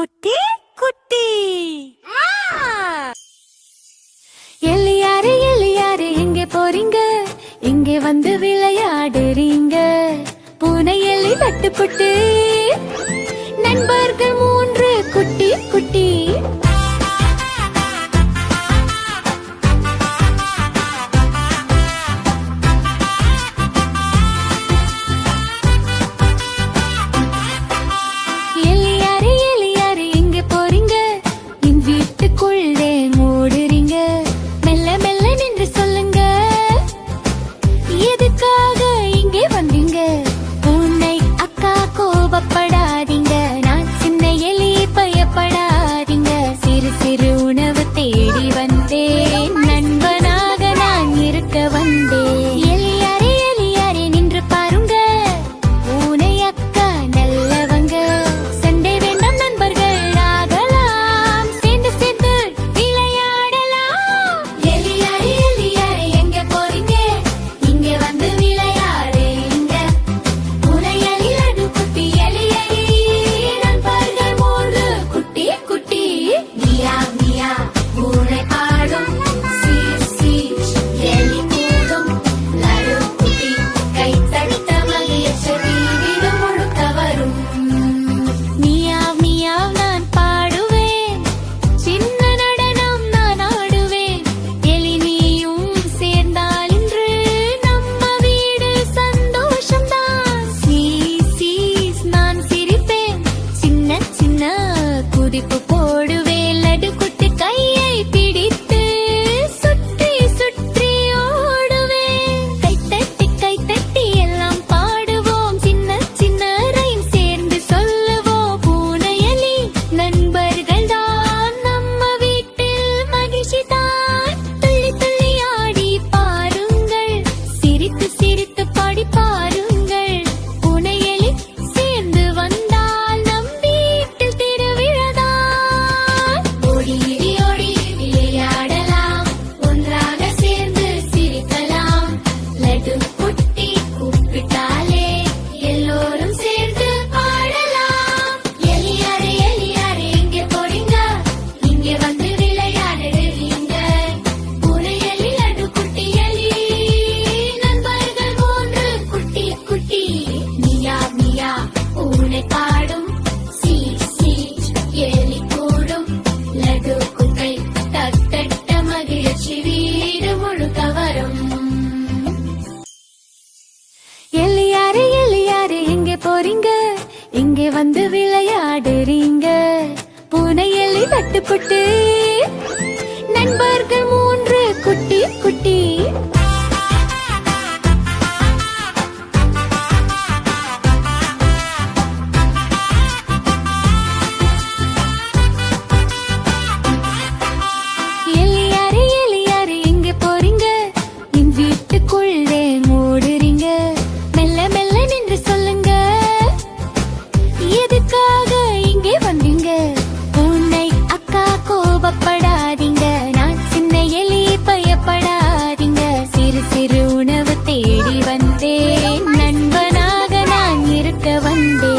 குட்டி குட்டி எலியாரு எலியாரு எங்கே போறீங்க? இங்கே வந்து விளையாடுறீங்க. பூனை எலி தட்டுப்புட்டு நண்பர்கள் 3 குட்டி குட்டி. எலியாரு எலியாரு எங்கே போறீங்க? என் வீட்டுக்குள்ளே மூடுறீங்க. மெல்ல மெல்ல நின்று சொல்லுங்க, எதுக்காக இங்கே வந்தீங்க? உன்னை அக்கா கோபப்படாதீங்க, நான் சின்ன எலி பயப்படாதீங்க. சிறு சிறு உணவு தேடி வந்தேன், நண்பனாக நான் இருக்க வந்தேன். எலியாரே எலியாரே நின்று பாருங்க, பூனை அக்கா நல்லவங்க. சண்டை வேண்டாம், நண்பர்கள் ஆகலாம், சேர்ந்து சேர்ந்து விளையாடலாம். எலியாரே எலியாரே எங்க போறீங்க? இங்கே வந்து விளையாடுறீங்க. பூனை எலி லட்டு குட்டி எலி எலி நண்பர்கள் 3 குட்டி குட்டி. மியா மியா பூனை பாடும், சீர் சீர் எலி கூடும். லட்டு குட்டி கை தட்ட மகிழ்ச்சி வீடு முழுக்க வரும். மியாவ் மியாவ் நான் பாடுவேன், சின்ன நடனம் நான் ஆடுவேன். எலி நீயும் சேர்ந்தால் இன்று நம்ம வீடு சந்தோஷம்தான். சீஸ் சீஸ் நான் சிரிப்பேன், சின்ன சின்ன குதிப்பு போடுவேன். லட்டு குட்டி கையை பிடித்து சுற்றி சுற்றி ஓடுவேன். கை தட்டி எல்லாம் பாடுவோம், சின்ன சின்ன ரைம் சேர்ந்து சொல்லுவோம். பூனை எலி நண்பர்கள் தான், நம்ம வீட்டில் மகிழ்ச்சி தான். துள்ளி துள்ளி ஆடி பாருங்கள், சிரித்து சிரித்து பாடி பாருங்கள். பூனை எலி சேர்ந்து வந்தால் நம் வீட்டில் திருவிழாதான். ஓடி ஓடி விளையாடலாம், ஒன்றாக சேர்ந்து சிரிக்கலாம். லட்டு குட்டி கூப்பிட்டாலே எல்லோரும் சேர்ந்து பாடலாம். எலியாரே எலியாரே எங்கே போறீங்க? இங்கே வந்து விளையாடுறீங்க. பூனை எலி லட்டு குட்டி எலி நண்பர்கள் 3 குட்டி குட்டி. மியா மியா பூனை பாடும், சீர் சீர் எலி கூடும். லட்டு குட்டை தட்ட மகிழ்ச்சி வீடு முழுக்க வரும். எலியாரு எலியாரு எங்கே போறீங்க? இங்கே வந்து விளையாடுறீங்க. பூனை எலி தட்டுப்புட்டு நண்பர்கள் 3 குட்டி குட்டி. எலியாரு எலியாரு எங்கே போறீங்க? என் வீட்டுக்குள்ளே மூடுறீங்க. மெல்ல மெல்ல நின்று சொல்லுங்க, எதுக்காக இங்கே வந்தீங்க? உன்னை அக்கா கோபப்படாதீங்க, நான் சின்ன எலி பயப்படாதீங்க. சிறு சிறு உணவு தேடி வந்தேன், நண்பனாக நான் இருக்க வந்தேன்.